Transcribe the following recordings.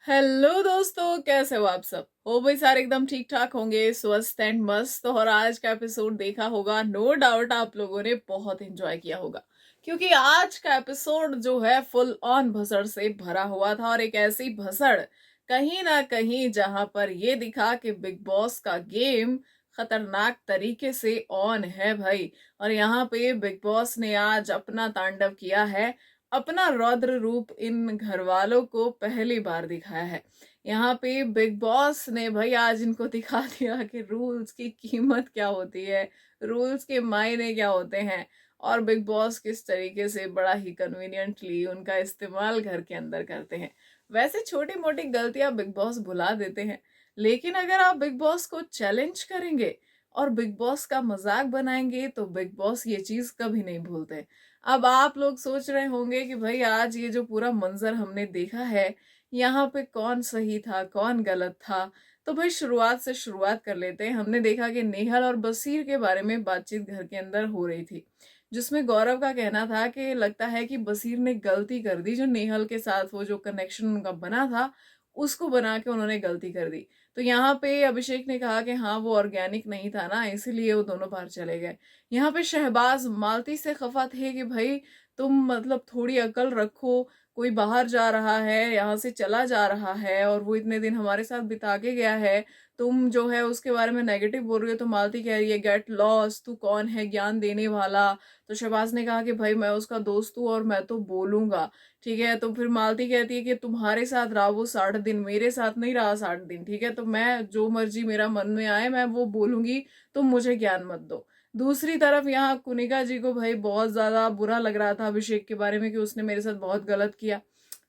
Hello दोस्तों, कैसे हो आप सब? हो भाई, सारे एकदम ठीक ठाक होंगे, स्वस्थ एंड मस्त। और आज का एपिसोड देखा होगा, नो डाउट आप लोगों ने बहुत एंजॉय किया होगा, क्योंकि आज का एपिसोड जो है फुल ऑन भसड़ से भरा हुआ था। और एक ऐसी भसड़ कहीं ना कहीं जहां पर ये दिखा कि बिग बॉस का गेम खतरनाक तरीके से ऑन है भाई। और यहाँ पे बिग बॉस ने आज अपना तांडव किया है, अपना रौद्र रूप इन घर वालों को पहली बार दिखाया है। यहाँ पे बिग बॉस ने भाई आज इनको दिखा दिया कि रूल्स की कीमत क्या होती है, रूल्स के मायने क्या होते हैं, और बिग बॉस किस तरीके से बड़ा ही कन्वीनियंटली उनका इस्तेमाल घर के अंदर करते हैं। वैसे छोटी मोटी गलतियां बिग बॉस भुला देते हैं, लेकिन अगर आप बिग बॉस को चैलेंज करेंगे और बिग बॉस का मजाक बनाएंगे तो बिग बॉस ये चीज कभी नहीं भूलते। अब आप लोग सोच रहे होंगे कि भाई आज ये जो पूरा मंजर हमने देखा है, यहाँ पे कौन सही था कौन गलत था। तो भाई शुरुआत से शुरुआत कर लेते हैं। हमने देखा कि नेहल और बसीर के बारे में बातचीत घर के अंदर हो रही थी, जिसमें गौरव का कहना था कि लगता है कि बसीर ने गलती कर दी, जो नेहल के साथ वो जो कनेक्शन उनका बना था उसको बना के उन्होंने गलती कर दी। तो यहाँ पे अभिषेक ने कहा कि हाँ वो ऑर्गेनिक नहीं था ना, इसीलिए वो दोनों बाहर चले गए। यहाँ पे शहबाज मालती से खफा थे कि भाई तुम मतलब थोड़ी अकल रखो, कोई बाहर जा रहा है, यहाँ से चला जा रहा है और वो इतने दिन हमारे साथ बिता के गया है, तुम जो है उसके बारे में नेगेटिव बोल रही हो। तो मालती कह रही है गेट लॉस, तू कौन है ज्ञान देने वाला। तो शहबाज ने कहा कि भाई मैं उसका दोस्त हूँ और मैं तो बोलूंगा। ठीक है, तो फिर मालती कहती है कि तुम्हारे साथ रहा वो 60 दिन, मेरे साथ नहीं रहा 60 दिन। ठीक है, तो मैं जो मर्जी मेरा मन में आए मैं वो बोलूंगी, तुम मुझे ज्ञान मत दो। दूसरी तरफ यहाँ कुनिका जी को भाई बहुत ज्यादा बुरा लग रहा था अभिषेक के बारे में कि उसने मेरे साथ बहुत गलत किया,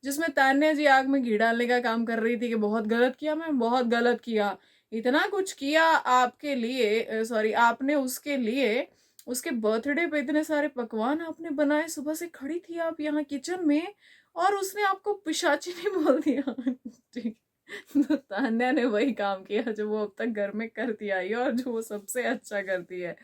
जिसमें तान्या जी आग में घी डालने का काम कर रही थी कि बहुत गलत किया, मैं बहुत गलत किया, इतना कुछ किया आपके लिए, सॉरी आपने उसके लिए, उसके बर्थडे पे इतने सारे पकवान आपने बनाए, सुबह से खड़ी थी आप यहाँ किचन में और उसने आपको पिशाचिनी बोल दिया। ठीक। तो तान्या ने वही काम किया जो वो अब तक घर में करती आई है और जो वो सबसे अच्छा करती है।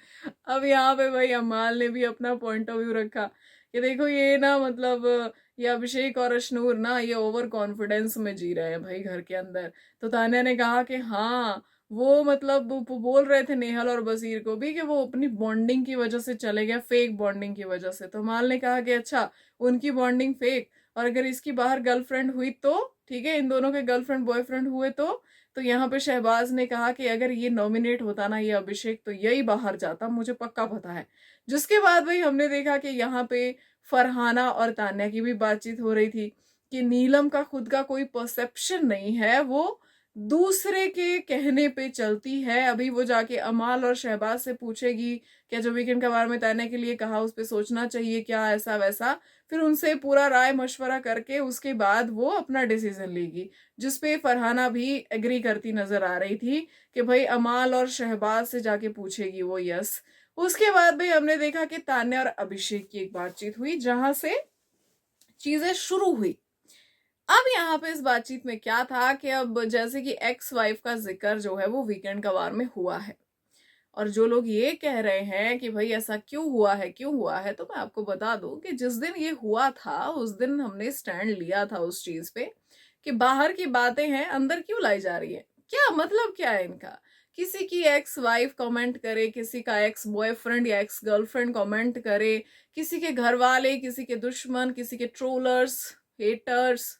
अब यहाँ पे भाई अमाल ने भी अपना पॉइंट ऑफ व्यू रखा कि देखो ये ना मतलब ये अभिषेक और अशनूर ना ये ओवर कॉन्फिडेंस में जी रहे हैं भाई घर के अंदर। तो तान्या ने कहा कि हाँ वो मतलब वो बोल रहे थे नेहल और बसीर को भी कि वो अपनी बॉन्डिंग की वजह से चले गए, फेक बॉन्डिंग की वजह से। तो अमाल ने कहा कि अच्छा उनकी बॉन्डिंग फेक, और अगर इसकी बाहर गर्लफ्रेंड हुई तो ठीक है, इन दोनों के गर्लफ्रेंड बॉयफ्रेंड हुए तो यहाँ पे शहबाज ने कहा कि अगर ये नॉमिनेट होता ना ये अभिषेक तो यही बाहर जाता, मुझे पक्का पता है। जिसके बाद भाई हमने देखा कि यहाँ पे फरहाना और तान्या की भी बातचीत हो रही थी कि नीलम का खुद का कोई परसेप्शन नहीं है, वो दूसरे के कहने पे चलती है। अभी वो जाके अमाल और शहबाज से पूछेगी क्या जो वीकेंड का बारे में तान्या के लिए कहा उस पर सोचना चाहिए क्या, ऐसा वैसा। फिर उनसे पूरा राय मशवरा करके उसके बाद वो अपना डिसीजन लेगी, जिसपे फरहाना भी एग्री करती नजर आ रही थी कि भाई अमाल और शहबाज से जाके पूछेगी वो, यस। उसके बाद भाई हमने देखा कि तान्या और अभिषेक की एक बातचीत हुई जहां से चीजें शुरू हुई। अब यहाँ पे इस बातचीत में क्या था कि अब जैसे कि एक्स वाइफ का जिक्र जो है वो वीकेंड का वार में हुआ है, और जो लोग ये कह रहे हैं कि भाई ऐसा क्यों हुआ है क्यों हुआ है, तो मैं आपको बता दूं कि जिस दिन ये हुआ था उस दिन हमने स्टैंड लिया था उस चीज पे कि बाहर की बातें हैं अंदर क्यों लाई जा रही है, क्या मतलब क्या है इनका। किसी की एक्स वाइफ कमेंट करे, किसी का एक्स बॉयफ्रेंड या एक्स गर्लफ्रेंड कमेंट करे, किसी के घर वाले, किसी के दुश्मन, किसी के ट्रोलर्स, हेटर्स,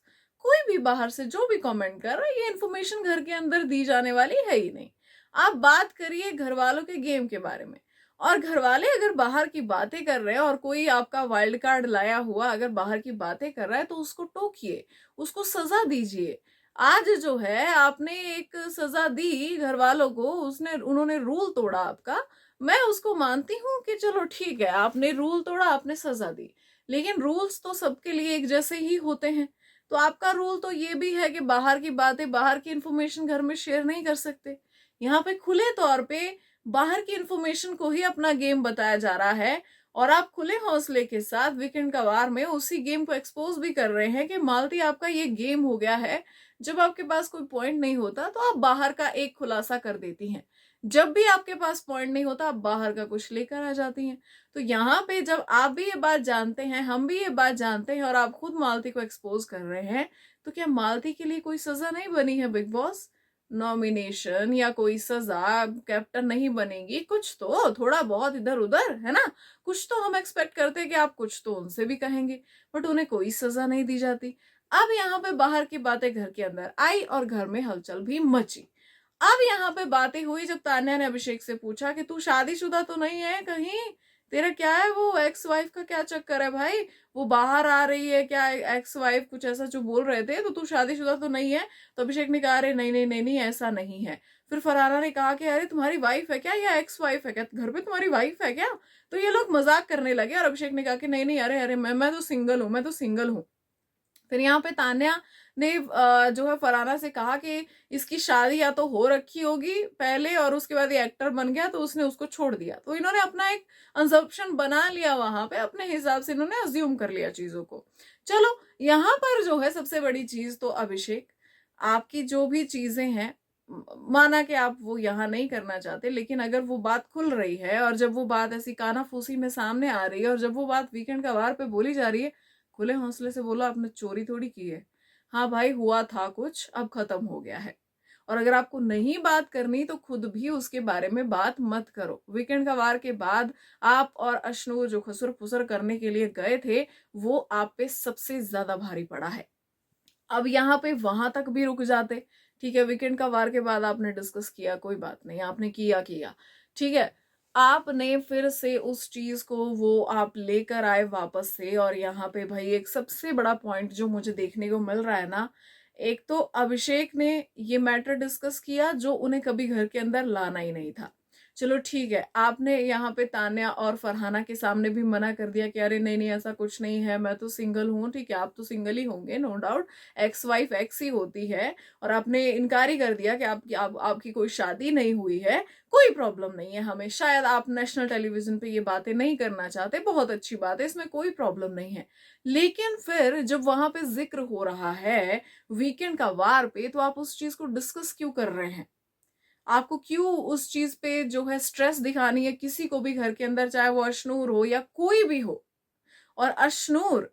कोई भी बाहर से जो भी कमेंट कर रहा है, ये इन्फॉर्मेशन घर के अंदर दी जाने वाली है ही नहीं। आप बात करिए घर वालों के गेम के बारे में, और घर वाले अगर बाहर की बातें कर रहे हैं और कोई आपका वाइल्ड कार्ड लाया हुआ अगर बाहर की बातें कर रहा है तो उसको टोकिए, उसको सजा दीजिए। आज जो है आपने एक सजा दी घर वालों को, उसने उन्होंने रूल तोड़ा आपका, मैं उसको मानती हूँ कि चलो ठीक है आपने रूल तोड़ा, आपने सजा दी, लेकिन रूल्स तो सबके लिए एक जैसे ही होते हैं। तो आपका रूल तो ये भी है कि बाहर की बातें, बाहर की इंफॉर्मेशन घर में शेयर नहीं कर सकते। यहाँ पे खुले तौर पे बाहर की इंफॉर्मेशन को ही अपना गेम बताया जा रहा है, और आप खुले हौसले के साथ वीकेंड का वार में उसी गेम को एक्सपोज भी कर रहे हैं कि मालती आपका ये गेम हो गया है। जब आपके पास कोई पॉइंट नहीं होता तो आप बाहर का एक खुलासा कर देती हैं, जब भी आपके पास पॉइंट नहीं होता आप बाहर का कुछ लेकर आ जाती हैं। तो यहाँ पे जब आप भी ये बात जानते हैं, हम भी ये बात जानते हैं, और आप खुद मालती को एक्सपोज कर रहे हैं, तो क्या मालती के लिए कोई सजा नहीं बनी है बिग बॉस? नॉमिनेशन या कोई सजा, कैप्टन नहीं बनेगी, कुछ तो थोड़ा बहुत इधर उधर है ना, कुछ तो हम एक्सपेक्ट करते हैं कि आप कुछ तो उनसे भी कहेंगे, बट उन्हें कोई सजा नहीं दी जाती। अब यहाँ पे बाहर की बातें घर के अंदर आई और घर में हलचल भी मची। अब यहाँ पे बातें हुई जब तान्या ने अभिषेक से पूछा कि तू शादीशुदा तो नहीं है कहीं, तेरा क्या है, वो एक्स वाइफ का क्या चक्कर है भाई, वो बाहर आ रही है क्या, एक्स वाइफ कुछ ऐसा जो बोल रहे थे, तो तू शादीशुदा तो नहीं है? तो अभिषेक ने कहा अरे नहीं नहीं नहीं नहीं ऐसा नहीं है। फिर फरहाना ने कहा कि अरे तुम्हारी वाइफ है क्या या एक्स वाइफ है क्या, घर पे तुम्हारी वाइफ है क्या? तो ये लोग मजाक करने लगे और अभिषेक ने कहा कि नहीं नहीं अरे अरे मैं तो सिंगल हूं, मैं तो सिंगल हूँ। फिर यहाँ पे तान्या ने जो है फरहाना से कहा कि इसकी शादी या तो हो रखी होगी पहले और उसके बाद ये एक्टर बन गया तो उसने उसको छोड़ दिया। तो इन्होंने अपना एक अंजप्शन बना लिया, वहां पे अपने हिसाब से इन्होंने अज्यूम कर लिया चीजों को। चलो यहाँ पर जो है सबसे बड़ी चीज तो अभिषेक, आपकी जो भी चीजें हैं, माना कि आप वो यहाँ नहीं करना चाहते, लेकिन अगर वो बात खुल रही है और जब वो बात ऐसी कानाफूसी में सामने आ रही है और जब वो बात वीकेंड का वार पे बोली जा रही है, खुले हौसले से बोलो आपने चोरी थोड़ी की है। हाँ भाई हुआ था कुछ, अब खत्म हो गया है। और अगर आपको नहीं बात करनी तो खुद भी उसके बारे में बात मत करो। वीकेंड का वार के बाद आप और अशनूर जो खसुर फुसर करने के लिए गए थे वो आप पे सबसे ज्यादा भारी पड़ा है। अब यहाँ पे वहां तक भी रुक जाते, ठीक है, वीकेंड का वार के बाद आपने डिस्कस किया, कोई बात नहीं, आपने किया, ठीक है, आपने फिर से उस चीज को वो आप लेकर आए वापस से। और यहाँ पे भाई एक सबसे बड़ा पॉइंट जो मुझे देखने को मिल रहा है ना, एक तो अभिषेक ने ये मैटर डिस्कस किया जो उन्हें कभी घर के अंदर लाना ही नहीं था। चलो ठीक है, आपने यहाँ पे तान्या और फरहाना के सामने भी मना कर दिया कि अरे नहीं नहीं ऐसा कुछ नहीं है, मैं तो सिंगल हूँ, ठीक है, आप तो सिंगल ही होंगे no doubt, ex wife ex ही होती है। और आपने इनकार ही कर दिया कि आपकी कोई शादी नहीं हुई है, कोई प्रॉब्लम नहीं है हमें, शायद आप नेशनल टेलीविजन पे ये बातें नहीं करना चाहते, बहुत अच्छी बात है, इसमें कोई प्रॉब्लम नहीं है। लेकिन फिर जब वहां पे जिक्र हो रहा है वीकेंड का वार पे, तो आप उस चीज को डिस्कस क्यों कर रहे हैं? आपको क्यों उस चीज पे जो है स्ट्रेस दिखानी है किसी को भी घर के अंदर, चाहे वो अशनूर हो या कोई भी हो? और अशनूर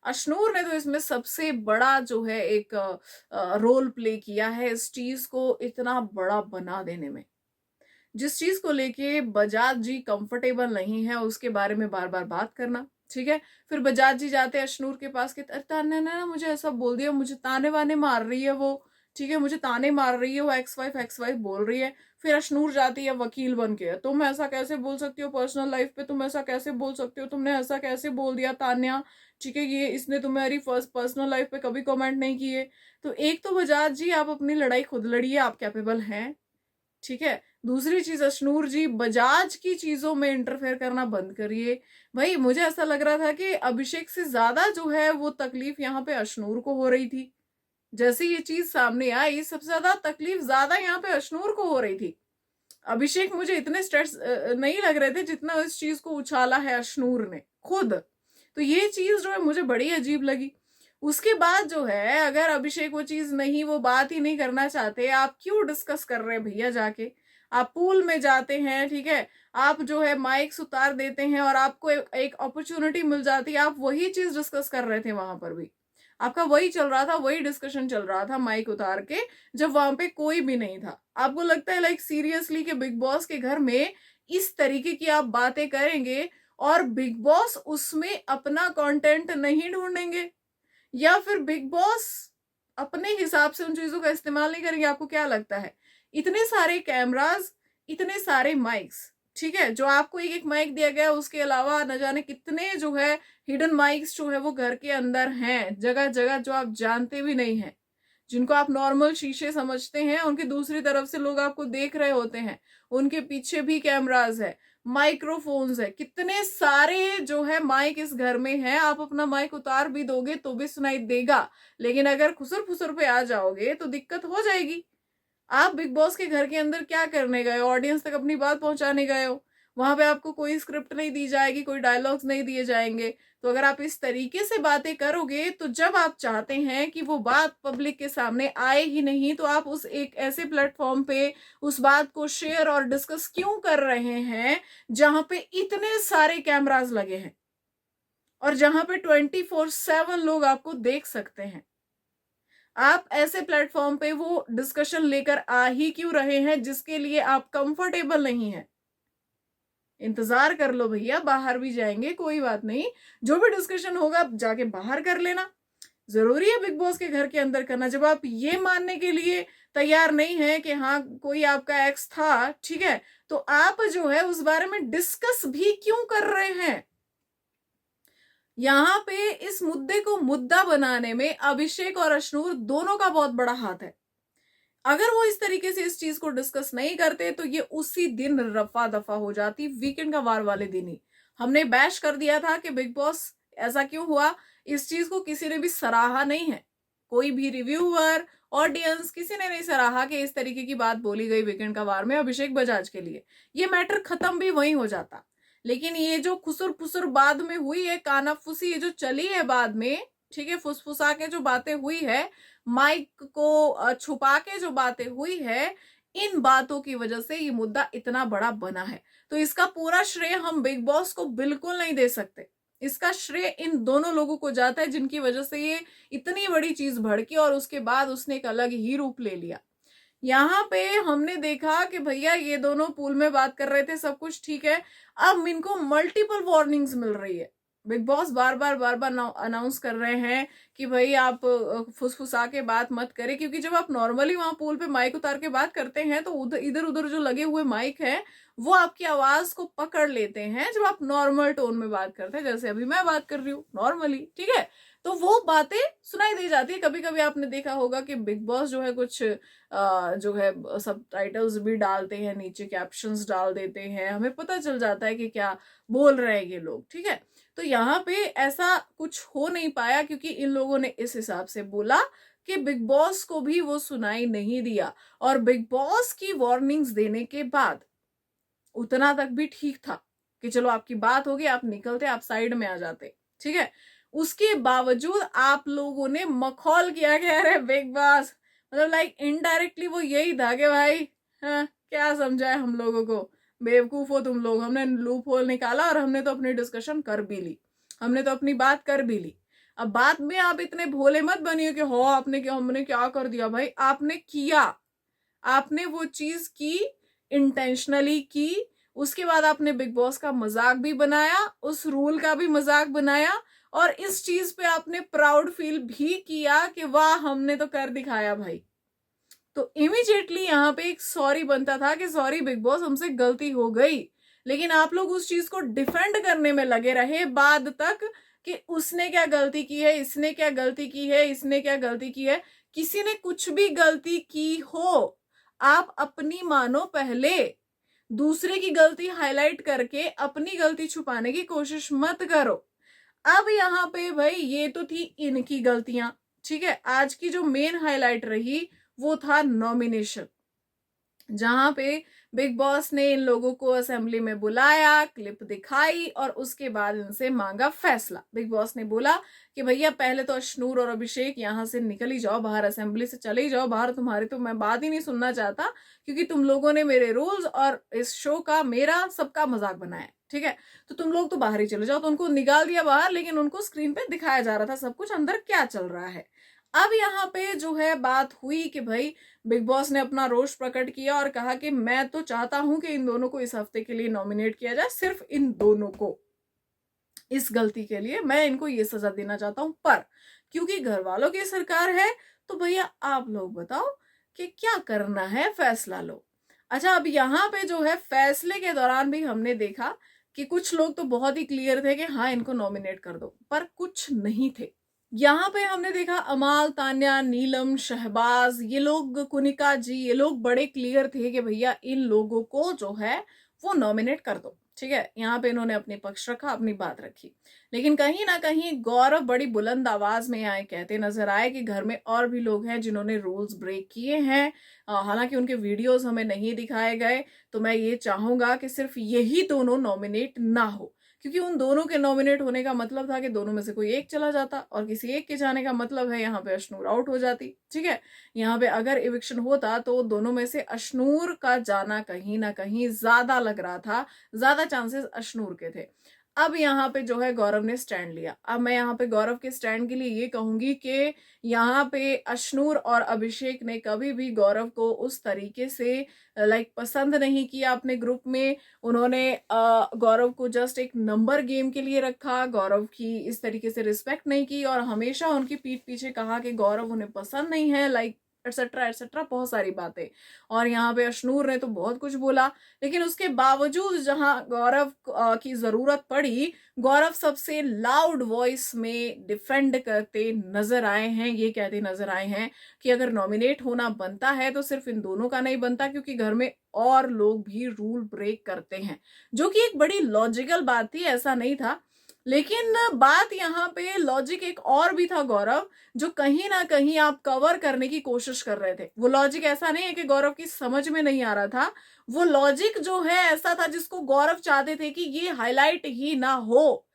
अशनूर ने तो इसमें सबसे बड़ा जो है एक रोल प्ले किया है इस चीज को इतना बड़ा बना देने में। जिस चीज को लेके बजाज जी कंफर्टेबल नहीं है उसके बारे में बार बार बात करना, ठीक है, फिर बजाज जी जाते हैं अशनूर के पास कि ताने ने ना मुझे ऐसा बोल दिया, मुझे ताने वाने मार रही है वो, ठीक है, मुझे ताने मार रही है वो, एक्स वाइफ बोल रही है। फिर अशनूर जाती है वकील बन के, तुम ऐसा कैसे बोल सकती हो पर्सनल लाइफ पे, तुम ऐसा कैसे बोल सकती हो, तुमने ऐसा कैसे बोल दिया तान्या, ठीक है, ये इसने तुम्हारी फर्स्ट पर्सनल लाइफ पे कभी कमेंट नहीं किए। तो एक तो बजाज जी आप अपनी लड़ाई खुद लड़िए, आप कैपेबल हैं, ठीक है। दूसरी चीज अशनूर जी बजाज की चीजों में इंटरफेयर करना बंद करिए। भाई मुझे ऐसा लग रहा था कि अभिषेक से ज्यादा जो है वो तकलीफ यहाँ पे अशनूर को हो रही थी। जैसे ये चीज सामने आई सबसे ज्यादा तकलीफ ज्यादा यहाँ पे अशनूर को हो रही थी। अभिषेक मुझे इतने स्ट्रेस नहीं लग रहे थे जितना इस चीज को उछाला है अशनूर ने खुद। तो ये चीज जो है मुझे बड़ी अजीब लगी। उसके बाद जो है अगर अभिषेक वो चीज नहीं, वो बात ही नहीं करना चाहते, आप क्यों डिस्कस कर रहे हैं भैया? जाके आप पूल में जाते हैं, ठीक है, आप जो है माइक्स उतार देते हैं और आपको एक अपॉर्चुनिटी मिल जाती है, आप वही चीज डिस्कस कर रहे थे वहां पर भी, आपका वही चल रहा था, वही डिस्कशन चल रहा था माइक उतार के, जब वहां पे कोई भी नहीं था। आपको लगता है लाइक सीरियसली कि बिग बॉस के घर में इस तरीके की आप बातें करेंगे और बिग बॉस उसमें अपना कंटेंट नहीं ढूंढेंगे, या फिर बिग बॉस अपने हिसाब से उन चीजों का इस्तेमाल नहीं करेंगे? आपको क्या लगता है? इतने सारे कैमरास, इतने सारे माइक्स, ठीक है, जो आपको एक एक माइक दिया गया, उसके अलावा न जाने कितने जो है हिडन माइक्स जो है वो घर के अंदर हैं जगह जगह, जो आप जानते भी नहीं हैं, जिनको आप नॉर्मल शीशे समझते हैं, उनकी दूसरी तरफ से लोग आपको देख रहे होते हैं, उनके पीछे भी कैमरास है, माइक्रोफोन्स है, कितने सारे जो है माइक इस घर में है। आप अपना माइक उतार भी दोगे तो भी सुनाई देगा, लेकिन अगर खुसर फुसर पे आ जाओगे तो दिक्कत हो जाएगी। आप बिग बॉस के घर के अंदर क्या करने गए हो? ऑडियंस तक अपनी बात पहुंचाने गए हो। वहां पे आपको कोई स्क्रिप्ट नहीं दी जाएगी, कोई डायलॉग्स नहीं दिए जाएंगे। तो अगर आप इस तरीके से बातें करोगे तो जब आप चाहते हैं कि वो बात पब्लिक के सामने आए ही नहीं, तो आप उस एक ऐसे प्लेटफॉर्म पे उस बात को शेयर और डिस्कस क्यों कर रहे हैं जहां पे इतने सारे कैमरास लगे हैं और जहां पे 24/7 लोग आपको देख सकते हैं? आप ऐसे प्लेटफॉर्म पे वो डिस्कशन लेकर आ ही क्यों रहे हैं जिसके लिए आप कंफर्टेबल नहीं है? इंतजार कर लो भैया, बाहर भी जाएंगे, कोई बात नहीं। जो भी डिस्कशन होगा आप जाके बाहर कर लेना। जरूरी है बिग बॉस के घर के अंदर करना? जब आप ये मानने के लिए तैयार नहीं है कि हाँ कोई आपका एक्स था, ठीक है, तो आप जो है उस बारे में डिस्कस भी क्यों कर रहे हैं? यहाँ पे इस मुद्दे को मुद्दा बनाने में अभिषेक और अश्नूर दोनों का बहुत बड़ा हाथ है। अगर वो इस तरीके से इस चीज को डिस्कस नहीं करते तो ये उसी दिन रफा दफा हो जाती, वीकेंड का वार वाले दिन ही। हमने बैश कर दिया था कि बिग बॉस ऐसा क्यों हुआ, इस चीज को किसी ने भी सराहा नहीं है। कोई भी रिव्यूअर, ऑडियंस, किसी ने नहीं सराहा कि इस तरीके की बात बोली गई वीकेंड का वार में अभिषेक बजाज के लिए। ये मैटर खत्म भी वहीं हो जाता। लेकिन ये जो खुसुर फुसुर बाद में हुई है, कानाफूसी ये जो चली है बाद में, ठीक है, फुसफुसा के जो बातें हुई है, माइक को छुपा के जो बातें हुई है, इन बातों की वजह से ये मुद्दा इतना बड़ा बना है। तो इसका पूरा श्रेय हम बिग बॉस को बिल्कुल नहीं दे सकते। इसका श्रेय इन दोनों लोगों को जाता है जिनकी वजह से ये इतनी बड़ी चीज भड़की और उसके बाद उसने एक अलग ही रूप ले लिया। यहाँ पे हमने देखा कि भैया ये दोनों पूल में बात कर रहे थे, सब कुछ ठीक है। अब इनको मल्टीपल वार्निंग्स मिल रही है। बिग बॉस बार बार अनाउंस कर रहे हैं कि भाई आप फुसफुसा के बात मत करें, क्योंकि जब आप नॉर्मली वहां पूल पे माइक उतार के बात करते हैं तो उधर इधर उधर जो लगे हुए माइक हैं वो आपकी आवाज को पकड़ लेते हैं जब आप नॉर्मल टोन में बात करते हैं, जैसे अभी मैं बात कर रही हूँ नॉर्मली, ठीक है, तो वो बातें सुनाई दे जाती है। कभी कभी आपने देखा होगा कि बिग बॉस जो है कुछ जो है सब टाइटल्स भी डालते हैं, नीचे कैप्शंस डाल देते हैं, हमें पता चल जाता है कि क्या बोल रहे हैं ये लोग, ठीक है। तो यहाँ पे ऐसा कुछ हो नहीं पाया क्योंकि इन लोगों ने इस हिसाब से बोला कि बिग बॉस को भी वो सुनाई नहीं दिया, और बिग बॉस की वार्निंग्स देने के बाद उतना तक भी ठीक था कि चलो आपकी बात होगी, आप निकलते, आप साइड में आ जाते, ठीक है। उसके बावजूद आप लोगों ने मखौल किया कि अरे बिग बॉस, मतलब लाइक इनडायरेक्टली वो यही था कि भाई हाँ क्या समझा है हम लोगों को, बेवकूफ हो तुम लोग, हमने लूप होल निकाला और हमने तो अपनी डिस्कशन कर भी ली, हमने तो अपनी बात कर भी ली। अब बाद में आप इतने भोले मत बनिए कि हो आपने क्या, हमने क्या कर दिया। भाई आपने किया, आपने वो चीज की, इंटेंशनली की। उसके बाद आपने बिग बॉस का मजाक भी बनाया, उस रूल का भी मजाक बनाया, और इस चीज पे आपने प्राउड फील भी किया कि वाह हमने तो कर दिखाया भाई। तो इमीडिएटली यहाँ पे एक सॉरी बनता था कि सॉरी बिग बॉस, हमसे गलती हो गई। लेकिन आप लोग उस चीज को डिफेंड करने में लगे रहे बाद तक कि उसने क्या गलती की है, इसने क्या गलती की है, इसने क्या गलती की है। किसी ने कुछ भी गलती की हो, आप अपनी मानो पहले, दूसरे की गलती हाईलाइट करके अपनी गलती छुपाने की कोशिश मत करो। अब यहाँ पे भाई ये तो थी इनकी गलतियां, ठीक है। आज की जो मेन हाईलाइट रही वो था नॉमिनेशन, जहां पे बिग बॉस ने इन लोगों को असेंबली में बुलाया, क्लिप दिखाई और उसके बाद इनसे मांगा फैसला। बिग बॉस ने बोला कि भैया पहले तो अश्नूर और अभिषेक यहां से निकल ही जाओ बाहर, असेंबली से चले ही जाओ बाहर, तुम्हारी तो मैं बात ही नहीं सुनना चाहता, क्योंकि तुम लोगों ने मेरे रूल्स और इस शो का, मेरा सबका मजाक बनाया, ठीक है। तो तुम लोग तो बाहर ही चले जाओ। तो उनको निकाल दिया बाहर, लेकिन उनको स्क्रीन पे दिखाया जा रहा था सब कुछ अंदर क्या चल रहा है। अब यहाँ पे जो है बात हुई कि भाई बिग बॉस ने अपना रोष प्रकट किया और कहा कि मैं तो चाहता हूं कि इन दोनों को इस हफ्ते के लिए नॉमिनेट किया जाए, सिर्फ इन दोनों को, इस गलती के लिए मैं इनको ये सजा देना चाहता हूं। पर क्योंकि घर वालों की सरकार है तो भैया आप लोग बताओ कि क्या करना है, फैसला लो। अच्छा, अब यहाँ पे जो है फैसले के दौरान भी हमने देखा कि कुछ लोग तो बहुत ही क्लियर थे कि हाँ इनको नॉमिनेट कर दो, पर कुछ नहीं थे। यहाँ पे हमने देखा अमाल, तान्या, नीलम, शहबाज, ये लोग, कुनिका जी, ये लोग बड़े क्लियर थे कि भैया इन लोगों को जो है वो नॉमिनेट कर दो, ठीक है। यहाँ पे इन्होंने अपने पक्ष रखा, अपनी बात रखी। लेकिन कहीं ना कहीं गौरव बड़ी बुलंद आवाज में आए, कहते नजर आए कि घर में और भी लोग हैं जिन्होंने रूल्स ब्रेक किए हैं। हालांकि उनके वीडियोस हमें नहीं दिखाए गए, तो मैं ये चाहूंगा कि सिर्फ यही दोनों नॉमिनेट ना हो, क्योंकि उन दोनों के नॉमिनेट होने का मतलब था कि दोनों में से कोई एक चला जाता, और किसी एक के जाने का मतलब है यहाँ पे अश्नूर आउट हो जाती, ठीक है। यहाँ पे अगर इविक्शन होता तो दोनों में से अश्नूर का जाना कहीं ना कहीं ज्यादा लग रहा था, ज्यादा चांसेस अश्नूर के थे। अब यहाँ पे जो है गौरव ने स्टैंड लिया। अब मैं यहाँ पे गौरव के स्टैंड के लिए ये कहूंगी कि यहाँ पे अशनूर और अभिषेक ने कभी भी गौरव को उस तरीके से पसंद नहीं किया अपने ग्रुप में। उन्होंने गौरव को जस्ट एक नंबर गेम के लिए रखा, गौरव की इस तरीके से रिस्पेक्ट नहीं की और हमेशा उनकी पीठ पीछे कहा कि गौरव उन्हें पसंद नहीं है, एटसेट्रा एटसेट्रा, बहुत सारी बातें। और यहाँ पे अशनूर ने तो बहुत कुछ बोला, लेकिन उसके बावजूद जहां गौरव की जरूरत पड़ी, गौरव सबसे लाउड वॉइस में डिफेंड करते नजर आए हैं, ये कहते नजर आए हैं कि अगर नॉमिनेट होना बनता है तो सिर्फ इन दोनों का नहीं बनता, क्योंकि घर में और लोग भी रूल ब्रेक करते हैं, जो कि एक बड़ी लॉजिकल बात थी, ऐसा नहीं था। लेकिन बात यहाँ पे लॉजिक एक और भी था गौरव, जो कहीं ना कहीं आप कवर करने की कोशिश कर रहे थे। वो लॉजिक ऐसा नहीं है कि गौरव की समझ में नहीं आ रहा था, वो लॉजिक जो है ऐसा था जिसको गौरव चाहते थे कि ये हाईलाइट ही ना हो।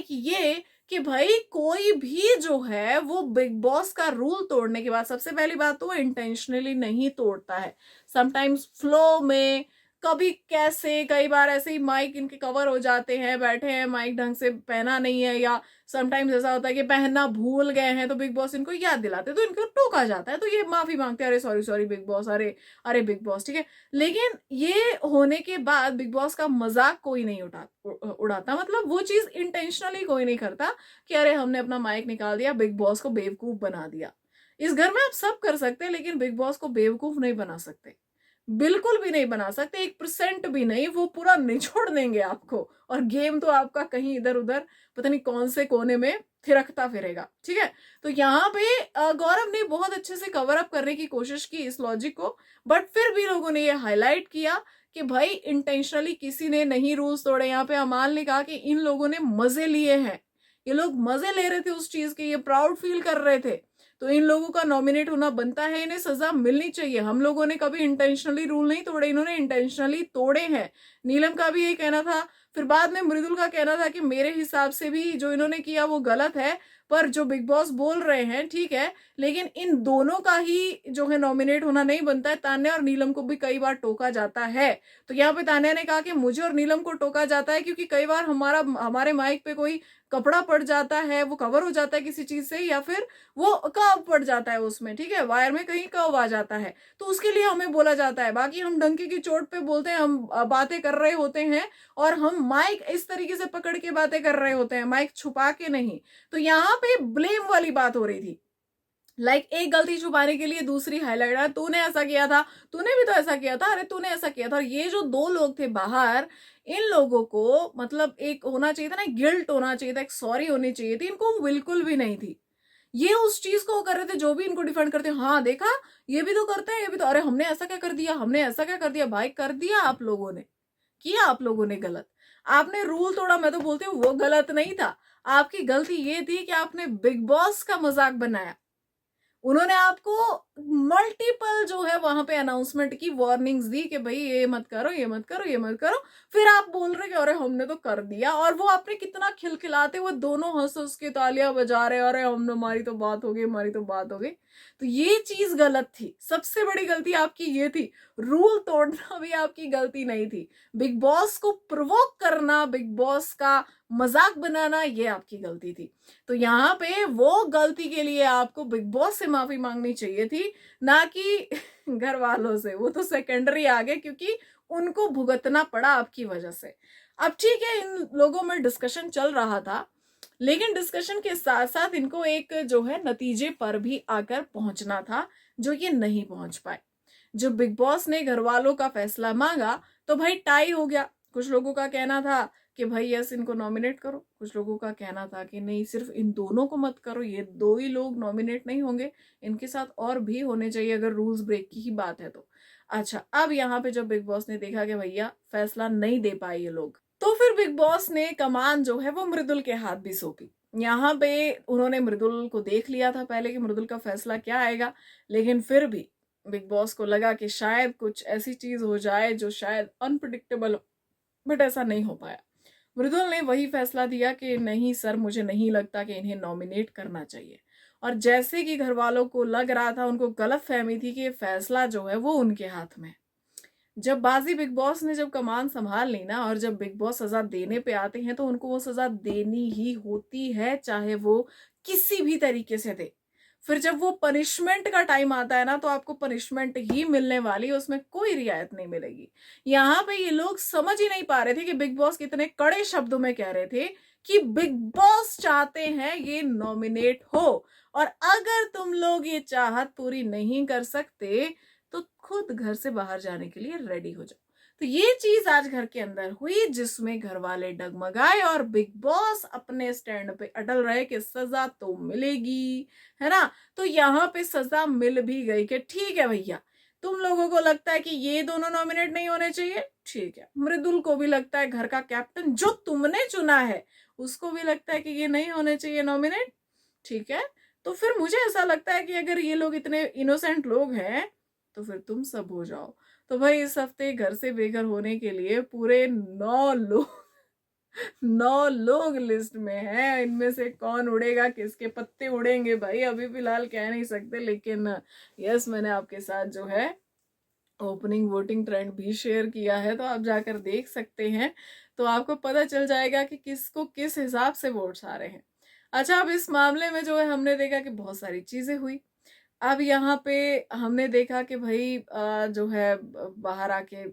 ये कि भाई कोई भी जो है वो बिग बॉस का रूल तोड़ने के बाद, सबसे पहली बात तो वो इंटेंशनली नहीं तोड़ता है, समटाइम्स फ्लो में, कभी कैसे, कई बार ऐसे ही माइक इनके कवर हो जाते हैं, बैठे हैं माइक ढंग से पहना नहीं है, या समटाइम्स ऐसा होता है कि पहनना भूल गए हैं तो बिग बॉस इनको याद दिलाते तो इनको टोका जाता है, तो ये माफी मांगते हैं, अरे सॉरी सॉरी बिग बॉस, अरे अरे बिग बॉस, ठीक है। लेकिन ये होने के बाद बिग बॉस का मजाक कोई नहीं उड़ाता, मतलब वो चीज इंटेंशनली कोई नहीं करता कि अरे हमने अपना माइक निकाल दिया, बिग बॉस को बेवकूफ बना दिया। इस घर में आप सब कर सकते हैं, लेकिन बिग बॉस को बेवकूफ नहीं बना सकते, बिल्कुल भी नहीं बना सकते, 1% भी नहीं। वो पूरा निचोड़ देंगे आपको, और गेम तो आपका कहीं इधर उधर पता नहीं कौन से कोने में थिरकता फिरेगा, ठीक है। तो यहाँ पे गौरव ने बहुत अच्छे से कवर अप करने की कोशिश की इस लॉजिक को, बट फिर भी लोगों ने ये हाईलाइट किया कि भाई इंटेंशनली किसी ने नहीं रूल्स तोड़े। यहाँ पे अमाल ने कहा कि इन लोगों ने मजे लिए हैं, ये लोग मजे ले रहे थे उस चीज के, ये प्राउड फील कर रहे थे, तो इन लोगों का नॉमिनेट होना बनता है, इन्हें सजा मिलनी चाहिए। हम लोगों ने कभी इंटेंशनली रूल नहीं तोड़े, इन्होंने इंटेंशनली तोड़े हैं। नीलम का भी यही कहना था, फिर बाद में मृदुल का कहना था कि मेरे हिसाब से भी जो इन्होंने किया वो गलत है, पर जो बिग बॉस बोल रहे हैं ठीक है, लेकिन इन दोनों का ही जो है नॉमिनेट होना नहीं बनता है। तान्या और नीलम को भी कई बार टोका जाता है, तो यहाँ पे तान्या ने कहा कि मुझे और नीलम को टोका जाता है क्योंकि कई बार हमारे माइक पे कोई कपड़ा पड़ जाता है, वो कवर हो जाता है किसी चीज से, या फिर वो कर्व पड़ जाता है उसमें, ठीक है, वायर में कहीं कर्व आ जाता है, तो उसके लिए हमें बोला जाता है। बाकी हम डंके की चोट पे बोलते हैं, हम बातें कर रहे होते हैं और हम माइक इस तरीके से पकड़ के बातें कर रहे होते हैं, माइक छुपा के नहीं। तो यहाँ पे ब्लेम वाली बात हो रही थी, एक गलती छुपाने के लिए दूसरी हाईलाइट, तूने ऐसा किया था, तूने भी तो ऐसा किया था, अरे तूने ऐसा किया था। और ये जो दो लोग थे बाहर, इन लोगों को मतलब एक होना चाहिए था ना, गिल्ट होना चाहिए था, एक सॉरी होनी चाहिए थी, इनको बिल्कुल भी नहीं थी। ये उस चीज को कर रहे थे, जो भी इनको डिफेंड करते हैं, हाँ देखा ये भी तो करते हैं, ये भी तो, अरे हमने ऐसा क्या कर दिया, हमने ऐसा क्या कर दिया, भाई कर दिया आप लोगों ने, किया आप लोगों ने गलत, आपने रूल तोड़ा। मैं तो बोलती हूँ वो गलत नहीं था, आपकी गलती ये थी कि आपने बिग बॉस का मजाक बनाया। उन्होंने आपको मल्टीपल जो है वहां पे अनाउंसमेंट की वार्निंग्स दी कि भाई ये मत करो, ये मत करो, ये मत करो, फिर आप बोल रहे कि अरे हमने तो कर दिया। और वो आपने कितना खिलखिलाते हुए दोनों हंस हंस के तालियां बजा रहे, अरे हमने, हमारी तो बात हो गई, हमारी तो बात हो गई। तो ये चीज गलत थी, सबसे बड़ी गलती आपकी ये थी। रूल तोड़ना भी आपकी गलती नहीं थी, बिग बॉस को प्रोवोक करना, बिग बॉस का मजाक बनाना, ये आपकी गलती थी। तो यहाँ पे वो गलती के लिए आपको बिग बॉस से माफी मांगनी चाहिए थी, ना कि घर वालों से। वो तो सेकेंडरी आ गए क्योंकि उनको भुगतना पड़ा आपकी वजह से। अब ठीक है, इन लोगों में डिस्कशन चल रहा था, लेकिन डिस्कशन के साथ साथ इनको एक जो है नतीजे पर भी आकर पहुंचना था, जो ये नहीं पहुंच पाए। जो बिग बॉस ने घर वालों का फैसला मांगा तो भाई टाई हो गया। कुछ लोगों का कहना था कि भाई यस इनको नॉमिनेट करो, कुछ लोगों का कहना था कि नहीं सिर्फ इन दोनों को मत करो, ये दो ही लोग नॉमिनेट नहीं होंगे, इनके साथ और भी होने चाहिए अगर रूल्स ब्रेक की ही बात है तो। अच्छा, अब यहाँ पे जब बिग बॉस ने देखा कि भैया फैसला नहीं दे पाए ये लोग, तो फिर बिग बॉस ने कमान जो है वो मृदुल के हाथ भी सौंपी। यहाँ पे उन्होंने मृदुल को देख लिया था पहले कि मृदुल का फैसला क्या आएगा, लेकिन फिर भी बिग बॉस को लगा कि शायद कुछ ऐसी चीज हो जाए जो शायद अनप्रिडिक्टेबल हो, बट ऐसा नहीं हो पाया। मृदुल ने वही फैसला दिया कि नहीं सर, मुझे नहीं लगता कि इन्हें नॉमिनेट करना चाहिए। और जैसे कि घर वालों को लग रहा था, उनको गलत फहमी थी कि ये फैसला जो है वो उनके हाथ में है, जब बाजी बिग बॉस ने जब कमान संभाल ली ना, और जब बिग बॉस सजा देने पे आते हैं तो उनको वो सजा देनी ही होती है, चाहे वो किसी भी तरीके से दे। फिर जब वो पनिशमेंट का टाइम आता है ना, तो आपको पनिशमेंट ही मिलने वाली है, उसमें कोई रियायत नहीं मिलेगी। यहाँ पे ये लोग समझ ही नहीं पा रहे थे कि बिग बॉस कितने कड़े शब्दों में कह रहे थे कि बिग बॉस चाहते हैं ये नॉमिनेट हो, और अगर तुम लोग ये चाहत पूरी नहीं कर सकते तो खुद घर से बाहर जाने के लिए रेडी हो जाओ। तो ये चीज आज घर के अंदर हुई, जिसमें घर वाले डगमगाए और बिग बॉस अपने स्टैंड पे अटल रहे कि सजा तो मिलेगी, है ना। तो यहाँ पे सजा मिल भी गई कि ठीक है भैया, तुम लोगों को लगता है कि ये दोनों नॉमिनेट नहीं होने चाहिए, ठीक है। मृदुल को भी लगता है, घर का कैप्टन जो तुमने चुना है उसको भी लगता है कि ये नहीं होने चाहिए नॉमिनेट, ठीक है। तो फिर मुझे ऐसा लगता है कि अगर ये लोग इतने इनोसेंट लोग हैं तो फिर तुम सब हो जाओ। तो भाई इस हफ्ते घर से बेघर होने के लिए पूरे 9 लोग 9 लोग लिस्ट में हैं। इनमें से कौन उड़ेगा, किसके पत्ते उड़ेंगे भाई अभी फिलहाल कह नहीं सकते, लेकिन यस, मैंने आपके साथ जो है ओपनिंग वोटिंग ट्रेंड भी शेयर किया है, तो आप जाकर देख सकते हैं। तो आपको पता चल जाएगा कि किसको किस हिसाब से वोट्स आ रहे हैं। अच्छा, अब इस मामले में जो है हमने देखा कि बहुत सारी चीजें हुई। अब यहाँ पे हमने देखा कि भाई जो है बाहर आके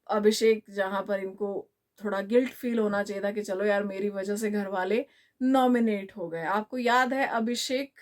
अभिषेक, जहां पर इनको थोड़ा गिल्ट फील होना चाहिए था कि चलो यार मेरी वजह से घर वाले नॉमिनेट हो गए। आपको याद है अभिषेक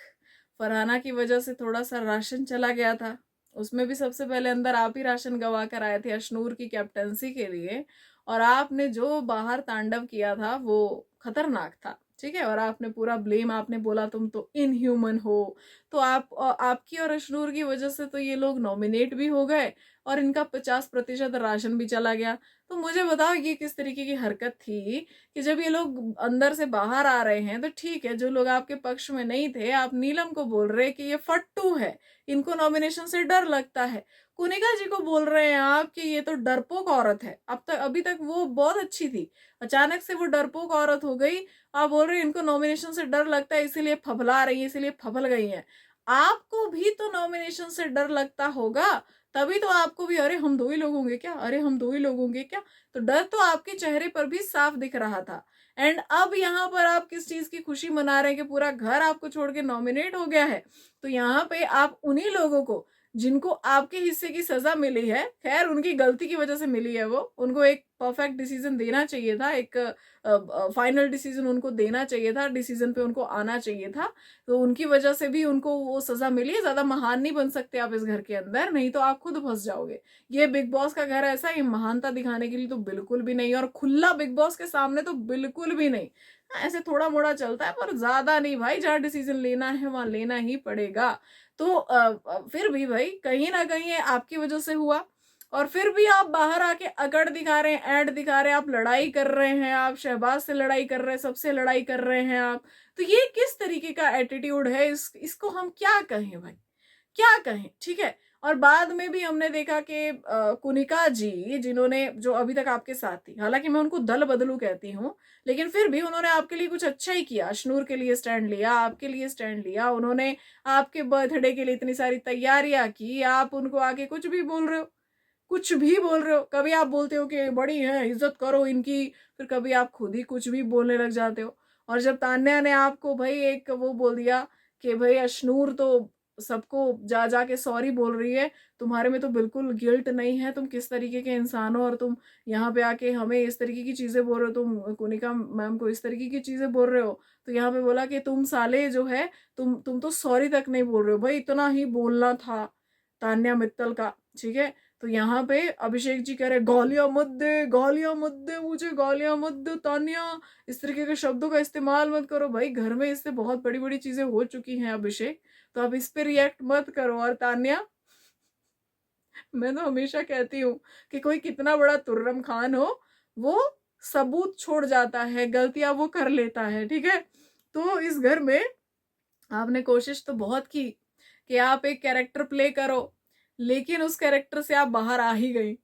फरहाना की वजह से थोड़ा सा राशन चला गया था, उसमें भी सबसे पहले अंदर आप ही राशन गवा कर आए थे अशनूर की कैप्टंसी के लिए, और आपने जो बाहर तांडव किया था वो खतरनाक था, ठीक है। और आपने पूरा ब्लेम, आपने बोला तुम तो इनह्यूमन हो। तो आपकी और अशनूर की वजह से तो ये लोग नॉमिनेट भी हो गए और इनका 50% राशन भी चला गया। तो मुझे बताओ ये किस तरीके की हरकत थी कि जब ये लोग अंदर से बाहर आ रहे हैं तो ठीक है, जो लोग आपके पक्ष में नहीं थे, आप नीलम को बोल रहे कि ये फट्टू है, इनको नॉमिनेशन से डर लगता है। कुनिका जी को बोल रहे हैं आप कि ये तो डरपोक औरत है, अब तक अभी तक वो बहुत अच्छी थी, अचानक से वो डरपोक औरत हो गई। आप बोल रहे हैं इनको नॉमिनेशन से डर लगता है इसीलिए फबला रही है, इसीलिए फबल गई है। आपको भी तो नॉमिनेशन से डर लगता होगा, तभी तो आपको भी अरे हम दो ही लोग होंगे क्या, अरे हम दो ही लोग होंगे क्या। तो डर तो आपके चेहरे पर भी साफ दिख रहा था। एंड अब यहाँ पर आप किस चीज की खुशी मना रहे हैं कि पूरा घर आपको छोड़ के नॉमिनेट हो गया है। तो यहाँ पे आप उन्हीं लोगों को जिनको आपके हिस्से की सजा मिली है, खैर उनकी गलती की वजह से मिली है, वो उनको एक परफेक्ट डिसीजन देना चाहिए था, एक फाइनल डिसीजन उनको देना चाहिए था, डिसीजन पे उनको आना चाहिए था। तो उनकी वजह से भी उनको वो सजा मिली है। ज्यादा महान नहीं बन सकते आप इस घर के अंदर, नहीं तो आप खुद फंस जाओगे। ये बिग बॉस का घर ऐसा ही महानता दिखाने के लिए तो बिल्कुल भी नहीं, और खुला बिग बॉस के सामने तो बिल्कुल भी नहीं। ऐसे थोड़ा मोड़ा चलता है पर ज्यादा नहीं भाई, जहाँ डिसीजन लेना है वहां लेना ही पड़ेगा। तो फिर भी भाई कहीं ना कहीं आपकी वजह से हुआ, और फिर भी आप बाहर आके अकड़ दिखा रहे हैं, ऐड दिखा रहे हैं, आप लड़ाई कर रहे हैं, आप शहबाज से लड़ाई कर रहे हैं, सबसे लड़ाई कर रहे हैं आप। तो ये किस तरीके का एटीट्यूड है, इसको हम क्या कहें भाई, क्या कहें, ठीक है। और बाद में भी हमने देखा कि कुनिका जी, जिन्होंने जो अभी तक आपके साथ थी, हालांकि मैं उनको दल बदलू कहती हूँ, लेकिन फिर भी उन्होंने आपके लिए कुछ अच्छा ही किया, अशनूर के लिए स्टैंड लिया, आपके लिए स्टैंड लिया, उन्होंने आपके बर्थडे के लिए इतनी सारी तैयारियां की। आप उनको आके कुछ भी बोल रहे हो, कुछ भी बोल रहे हो, कभी आप बोलते हो कि बड़ी है इज्जत करो इनकी, फिर कभी आप खुद ही कुछ भी बोलने लग जाते हो। और जब तान्या ने आपको भाई एक वो बोल दिया कि भाई अशनूर तो सबको जा जा के सॉरी बोल रही है, तुम्हारे में तो बिल्कुल गिल्ट नहीं है, तुम किस तरीके के इंसान हो, और तुम यहाँ पे आके हमें इस तरीके की चीजें बोल रहे हो, तुम कुनिका मैम को इस तरीके की चीजें बोल रहे हो। तो यहाँ पे बोला कि तुम साले जो है, तुम तो सॉरी तक नहीं बोल रहे हो। भाई इतना ही बोलना था तान्या मित्तल का, ठीक है। तो यहाँ पे अभिषेक जी कह रहे गालियां मत दे, गालियां मत दे, मुझे गालियां मत दे तान्या, इस तरीके के शब्दों का इस्तेमाल मत करो। भाई घर में इससे बहुत बड़ी बड़ी चीजें हो चुकी हैं अभिषेक, तो अब इस पे रिएक्ट मत करो। और तान्या, मैं तो हमेशा कहती हूँ कि कोई कितना बड़ा तुर्रम खान हो, वो सबूत छोड़ जाता है, गलतियां वो कर लेता है, ठीक है। तो इस घर में आपने कोशिश तो बहुत की कि आप एक कैरेक्टर प्ले करो, लेकिन उस कैरेक्टर से आप बाहर आ ही गई।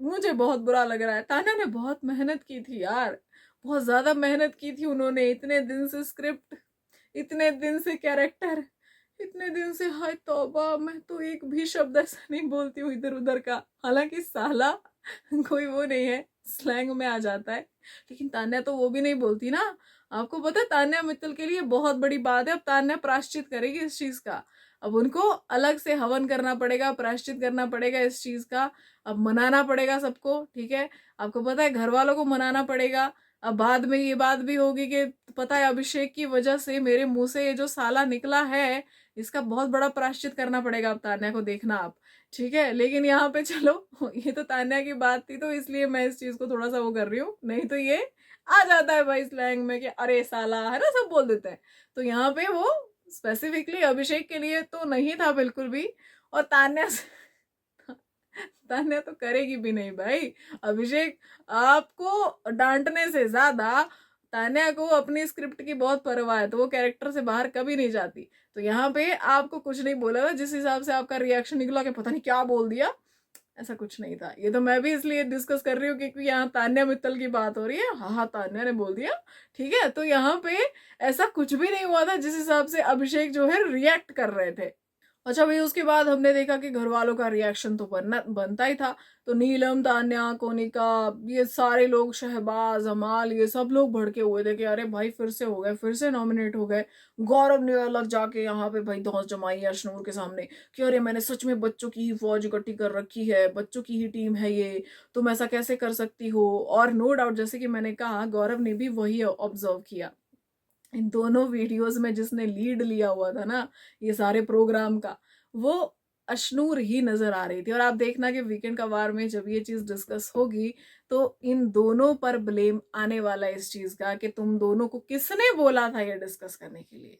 मुझे बहुत बुरा लग रहा है। तान्या ने बहुत मेहनत की थी यार, बहुत ज्यादा मेहनत की थी उन्होंने, इतने दिन से स्क्रिप्ट, इतने दिन से कैरेक्टर, इतने दिन से हाय तौबा, मैं तो एक भी शब्द ऐसा नहीं बोलती हूँ इधर उधर का। हालांकि साला कोई वो नहीं है, स्लैंग में आ जाता है, लेकिन तान्या तो वो भी नहीं बोलती ना। आपको पता है तान्या मित्तल के लिए बहुत बड़ी बात है। अब तान्या प्रायश्चित करेगी इस चीज का। अब उनको अलग से हवन करना पड़ेगा, प्रायश्चित करना पड़ेगा इस चीज का। अब मनाना पड़ेगा सबको, ठीक है। आपको पता है घर वालों को मनाना पड़ेगा। अब बाद में ये बात भी होगी कि पता है अभिषेक की वजह से मेरे मुंह से ये जो साला निकला है, इसका बहुत बड़ा प्रायश्चित करना पड़ेगा अब तान्या को, देखना आप, ठीक है। लेकिन यहाँ पे चलो ये तो तान्या की बात थी तो इसलिए मैं इस चीज को थोड़ा सा वो कर रही हूँ, नहीं तो ये आ जाता है भाई स्लैंग में कि अरे साला, है ना, सब बोल देते हैं। तो यहाँ पे वो स्पेसिफिकली अभिषेक के लिए तो नहीं था बिल्कुल भी। और तान्या तान्या तो करेगी भी नहीं भाई। अभिषेक आपको डांटने से ज्यादा तान्या को अपनी स्क्रिप्ट की बहुत परवाह है, तो वो कैरेक्टर से बाहर कभी नहीं जाती। तो यहाँ पे आपको कुछ नहीं बोला, जिस हिसाब से आपका रिएक्शन निकला कि पता नहीं क्या बोल दिया, ऐसा कुछ नहीं था। ये तो मैं भी इसलिए डिस्कस कर रही हूँ क्योंकि यहाँ तान्या मित्तल की बात हो रही है। हाँ हाँ, तान्या ने बोल दिया, ठीक है। तो यहाँ पे ऐसा कुछ भी नहीं हुआ था जिस हिसाब से अभिषेक जो है रिएक्ट कर रहे थे। अच्छा भाई, उसके बाद हमने देखा कि घर वालों का रिएक्शन तो बनता ही था। तो नीलम, तान्या, कोनिका, ये सारे लोग, शहबाज, अमाल, ये सब लोग भड़के हुए थे कि अरे भाई फिर से हो गए, फिर से नॉमिनेट हो गए। गौरव ने अलग जाके यहाँ पे भाई धौंस जमाई अशनूर के सामने कि अरे मैंने सच में बच्चों की ही फौज इकट्ठी कर रखी है, बच्चों की ही टीम है ये, तुम ऐसा कैसे कर सकती हो। और नो डाउट, जैसे कि मैंने कहा, गौरव ने भी वही ऑब्जर्व किया। इन दोनों वीडियोस में जिसने लीड लिया हुआ था ना ये सारे प्रोग्राम का, वो अशनूर ही नजर आ रही थी। और आप देखना कि वीकेंड का वार में जब ये चीज डिस्कस होगी तो इन दोनों पर ब्लेम आने वाला है इस चीज का कि तुम दोनों को किसने बोला था ये डिस्कस करने के लिए।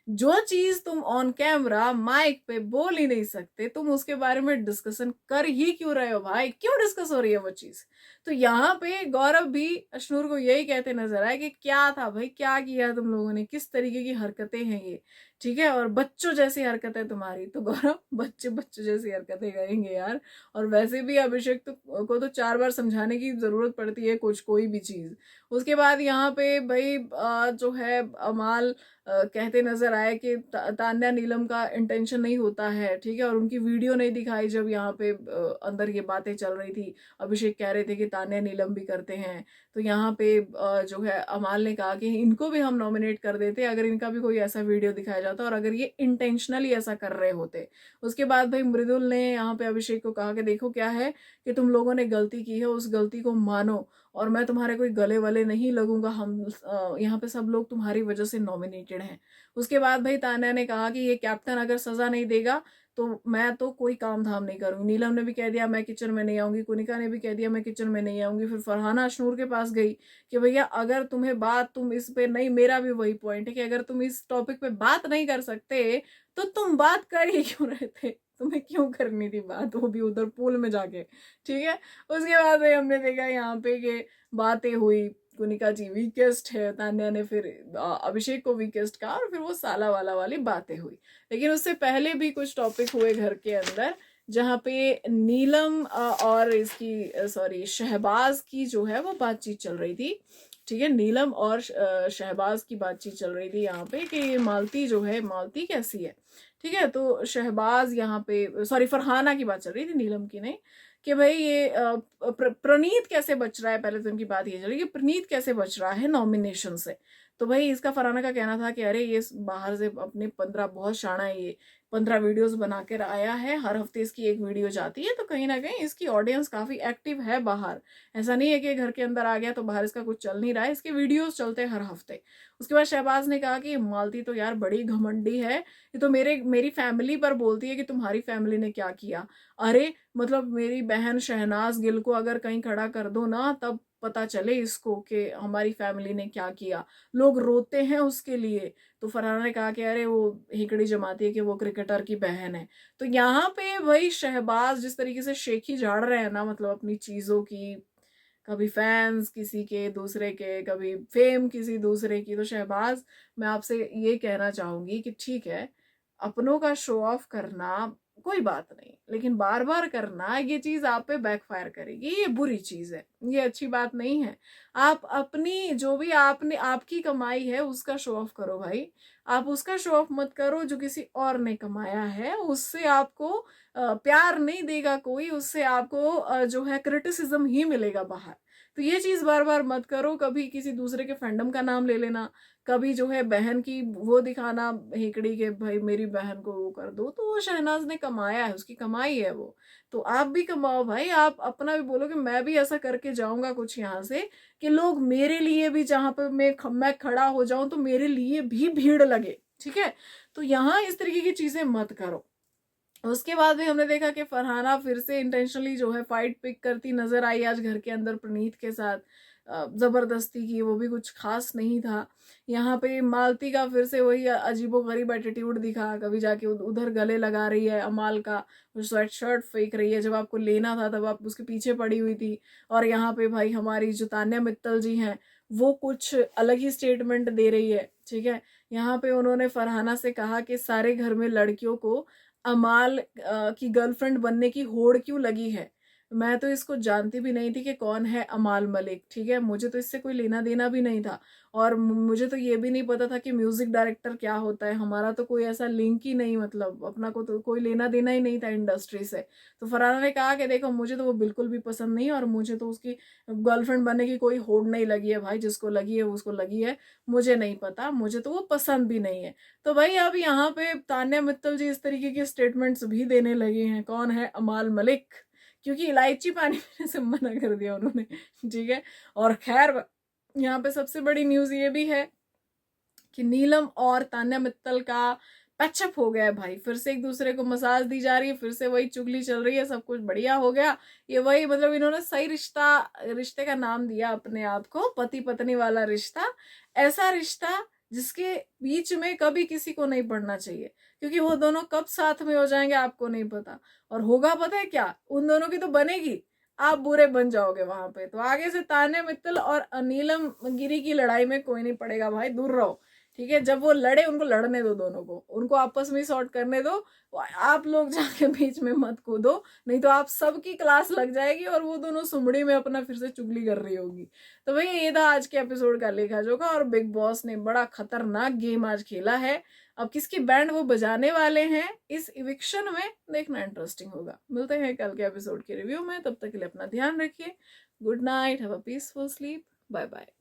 जो चीज तुम ऑन कैमरा माइक पे बोल ही नहीं सकते, तुम उसके बारे में डिस्कशन कर ही क्यों रहे हो भाई, क्यों डिस्कस हो रही है वो चीज। तो यहाँ पे गौरव भी अशनूर को यही कहते नजर आए कि क्या था भाई, क्या किया तुम लोगों ने, किस तरीके की हरकतें हैं ये, ठीक है। और बच्चों जैसी हरकतें तुम्हारी। तो गौरव, बच्चे बच्चों जैसी हरकतें करेंगे यार। और वैसे भी अभिषेक को तो 4 बार समझाने की जरूरत पड़ती है कुछ कोई भी चीज। उसके बाद यहाँ पे भाई जो है अमाल कहते नजर आए कि तान्या नीलम का इंटेंशन नहीं होता है, ठीक है। और उनकी वीडियो नहीं दिखाई जब यहाँ पे अंदर ये बातें चल रही थी। अभिषेक कह रहे थे कि तान्या नीलम भी करते हैं। तो यहाँ पे जो है अमाल ने कहा कि इनको भी हम नॉमिनेट कर देते अगर इनका भी कोई ऐसा वीडियो दिखाया जाता और अगर ये इंटेंशनली ऐसा कर रहे होते। उसके बाद भाई मृदुल ने यहाँ पे अभिषेक को कहा कि देखो क्या है कि तुम लोगों ने गलती की है, उस गलती को मानो, और मैं तुम्हारे कोई गले वाले नहीं लगूंगा। हम यहाँ पे सब लोग तुम्हारी वजह से नॉमिनेटेड हैं। उसके बाद भाई तान्या ने कहा कि ये कैप्टन अगर सजा नहीं देगा तो मैं तो कोई काम धाम नहीं करूंगी। नीलम ने भी कह दिया मैं किचन में नहीं आऊंगी, कुनिका ने भी कह दिया मैं किचन में नहीं आऊंगी। फिर फरहाना अशनूर के पास गई कि भैया अगर तुम्हें बात, तुम इस पे नहीं, मेरा भी वही पॉइंट है कि अगर तुम इस टॉपिक पे बात नहीं कर सकते तो तुम बात कर ही क्यों रहे थे, तुम्हें क्यों करनी थी बात, वो भी उधर पूल में जाके, ठीक है। उसके बाद भाई हमने देखा यहाँ पे कि बातें हुई, कुनिका जी वीकेस्ट है, तान्या ने फिर अभिषेक को वीकेस्ट कहा, और फिर वो साला वाला वाली बातें हुई। लेकिन उससे पहले भी कुछ टॉपिक हुए घर के अंदर, जहाँ पे नीलम और इसकी सॉरी शहबाज की जो है वो बातचीत चल रही थी, ठीक है। नीलम और शहबाज की बातचीत चल रही थी यहाँ पे कि मालती जो है, मालती कैसी है, ठीक है। तो शहबाज यहाँ पे, सॉरी फरहाना की बात चल रही थी, नीलम की नहीं, कि भाई ये प्रणीत कैसे बच रहा है। पहले तो उनकी बात ये चली कि प्रणीत कैसे बच रहा है नॉमिनेशन से। तो भाई इसका फरहाना का कहना था कि अरे ये बाहर से अपने 15 बहुत शाना है, ये 15 वीडियोस बना कर आया है, हर हफ्ते इसकी एक वीडियो जाती है, तो कहीं ना कहीं इसकी ऑडियंस काफी एक्टिव है बाहर। ऐसा नहीं है कि घर के अंदर आ गया तो बाहर इसका कुछ चल नहीं रहा है, इसके वीडियोस चलते हैं हर हफ्ते। उसके बाद शहबाज ने कहा कि मालती तो यार बड़ी घमंडी है, ये तो मेरी फैमिली पर बोलती है कि तुम्हारी फैमिली ने क्या किया। अरे मतलब मेरी बहन शहनाज गिल को अगर कहीं खड़ा कर दो ना, तब पता चले इसको कि हमारी फैमिली ने क्या किया, लोग रोते हैं उसके लिए। तो फरहाना ने कहा कि अरे वो हिकड़ी जमाती है कि वो क्रिकेटर की बहन है। तो यहाँ पे भाई शहबाज जिस तरीके से शेखी झाड़ रहे हैं ना, मतलब अपनी चीजों की, कभी फैंस किसी के दूसरे के, कभी फेम किसी दूसरे की। तो शहबाज, मैं आपसे ये कहना चाहूंगी कि ठीक है, अपनों का शो ऑफ करना कोई बात नहीं, लेकिन बार बार करना ये चीज आप पे बैकफायर करेगी, ये बुरी चीज है, ये अच्छी बात नहीं है। आप अपनी जो भी आपने आपकी कमाई है उसका शो ऑफ करो भाई, आप उसका शो ऑफ मत करो जो किसी और ने कमाया है। उससे आपको प्यार नहीं देगा कोई, उससे आपको जो है क्रिटिसिज्म ही मिलेगा बाहर। तो ये चीज बार बार मत करो। कभी किसी दूसरे के फैंडम का नाम ले लेना, कभी जो है बहन की वो दिखाना हेकड़ी के भाई मेरी बहन को वो कर दो, तो वो शहनाज ने कमाया है, उसकी कमाई है वो, तो आप भी कमाओ भाई। आप अपना भी बोलो कि मैं भी ऐसा करके जाऊंगा कुछ यहाँ से कि लोग मेरे लिए भी, जहां पे मैं खड़ा हो जाऊं तो मेरे लिए भी भीड़ लगे, ठीक है। तो यहाँ इस तरीके की चीजें मत करो। उसके बाद भी हमने देखा कि फरहाना फिर से इंटेंशनली जो है फाइट पिक करती नजर आई आज घर के अंदर प्रणीत के साथ, जबरदस्ती की, वो भी कुछ खास नहीं था। यहाँ पे मालती का फिर से वही अजीबो गरीब एटीट्यूड दिखा, कभी जाके उधर गले लगा रही है अमाल का, स्वेट शर्ट फेंक रही है, जब आपको लेना था तब आप उसके पीछे पड़ी हुई थी। और यहाँ पे भाई हमारी जो तान्या मित्तल जी हैं वो कुछ अलग ही स्टेटमेंट दे रही है, ठीक है। यहाँ पे उन्होंने फरहाना से कहा कि सारे घर में लड़कियों को अमाल की गर्लफ्रेंड बनने की होड़ क्यों लगी है। मैं तो इसको जानती भी नहीं थी कि कौन है अमाल मलिक, ठीक है, मुझे तो इससे कोई लेना देना भी नहीं था। और मुझे तो ये भी नहीं पता था कि म्यूजिक डायरेक्टर क्या होता है, हमारा तो कोई ऐसा लिंक ही नहीं, मतलब अपना को तो कोई लेना देना ही नहीं था इंडस्ट्री से। तो फरहाना ने कहा कि देखो मुझे तो वो बिल्कुल भी पसंद नहीं, और मुझे तो उसकी गर्लफ्रेंड बनने की कोई होड़ नहीं लगी है भाई, जिसको लगी है उसको लगी है, मुझे नहीं पता, मुझे तो वो पसंद भी नहीं है। तो भाई अब यहाँ पे तान्या मित्तल जी इस तरीके के स्टेटमेंट्स भी देने लगे हैं, कौन है अमाल मलिक, क्योंकि इलायची पानी पीने से मना कर दिया उन्होंने, ठीक है। और खैर यहाँ पे सबसे बड़ी न्यूज ये भी है कि नीलम और तान्या मित्तल का पैचअप हो गया है भाई, फिर से एक दूसरे को मसाज दी जा रही है, फिर से वही चुगली चल रही है, सब कुछ बढ़िया हो गया। ये वही मतलब इन्होंने सही रिश्ते का नाम दिया अपने आप को, पति पत्नी वाला रिश्ता, ऐसा रिश्ता जिसके बीच में कभी किसी को नहीं पड़ना चाहिए, क्योंकि वो दोनों कब साथ में हो जाएंगे आपको नहीं पता। और होगा पता है क्या, उन दोनों की तो बनेगी, आप बुरे बन जाओगे वहां पे। तो आगे से तान्या मित्तल और नीलम गिरी की लड़ाई में कोई नहीं पड़ेगा भाई, दूर रहो, ठीक है। जब वो लड़े उनको लड़ने दो, दोनों को उनको आपस में सॉर्ट करने दो, आप लोग जाके बीच में मत कूदो, नहीं तो आप सबकी क्लास लग जाएगी और वो दोनों सुमड़ी में अपना फिर से चुगली कर रही होगी। तो भाई ये था आज के एपिसोड का लेखा जोखा, और बिग बॉस ने बड़ा खतरनाक गेम आज खेला है। अब किसकी बैंड वो बजाने वाले हैं इस इविक्शन में, देखना इंटरेस्टिंग होगा। मिलते हैं कल के एपिसोड के रिव्यू में, तब तक के लिए अपना ध्यान रखिए। Good night, have a peaceful sleep, bye bye.